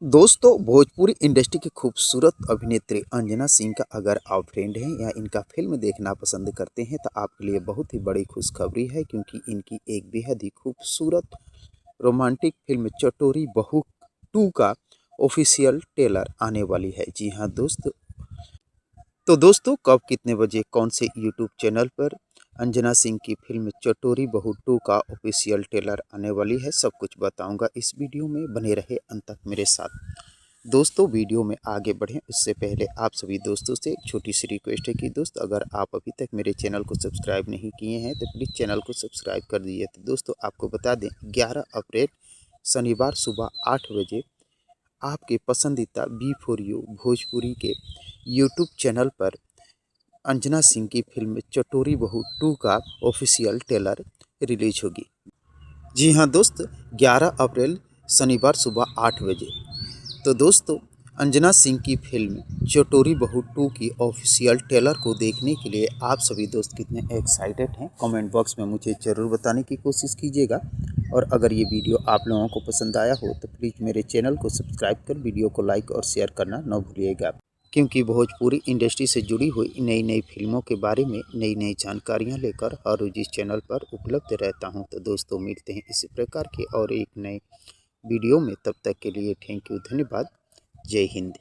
दोस्तों, भोजपुरी इंडस्ट्री की खूबसूरत अभिनेत्री अंजना सिंह का अगर आप फ्रेंड हैं या इनका फिल्म देखना पसंद करते हैं तो आपके लिए बहुत ही बड़ी खुशखबरी है, क्योंकि इनकी एक बेहद ही खूबसूरत रोमांटिक फिल्म चटोरी बहू 2 का ऑफिशियल ट्रेलर आने वाली है। जी हाँ दोस्तों, तो दोस्तों कब कितने बजे कौन से यूट्यूब चैनल पर अंजना सिंह की फिल्म चटोरी बहू 2 का ऑफिशियल ट्रेलर आने वाली है, सब कुछ बताऊंगा इस वीडियो में। बने रहे अंत तक मेरे साथ। दोस्तों, वीडियो में आगे बढ़ें उससे पहले आप सभी दोस्तों से एक छोटी सी रिक्वेस्ट है कि दोस्त, अगर आप अभी तक मेरे चैनल को सब्सक्राइब नहीं किए हैं तो प्लीज़ चैनल को सब्सक्राइब कर दीजिए। तो दोस्तों आपको बता दें, 11 अप्रैल शनिवार सुबह 8 बजे आपके पसंदीदा बी फॉर यू भोजपुरी के यूट्यूब चैनल पर अंजना सिंह की फिल्म चटोरी बहू 2 का ऑफिशियल ट्रेलर रिलीज होगी। जी हाँ दोस्त, 11 अप्रैल शनिवार सुबह 8 बजे। तो दोस्तों, अंजना सिंह की फिल्म चटोरी बहू 2 की ऑफिशियल ट्रेलर को देखने के लिए आप सभी दोस्त कितने एक्साइटेड हैं, कमेंट बॉक्स में मुझे ज़रूर बताने की कोशिश कीजिएगा। और अगर ये वीडियो आप लोगों को पसंद आया हो तो प्लीज़ मेरे चैनल को सब्सक्राइब कर वीडियो को लाइक और शेयर करना न भूलिएगा, क्योंकि भोजपुरी इंडस्ट्री से जुड़ी हुई नई नई फिल्मों के बारे में नई नई जानकारियाँ लेकर हर रोज़ इस चैनल पर उपलब्ध रहता हूँ। तो दोस्तों, मिलते हैं इसी प्रकार के और एक नए वीडियो में। तब तक के लिए थैंक यू, धन्यवाद। जय हिंद।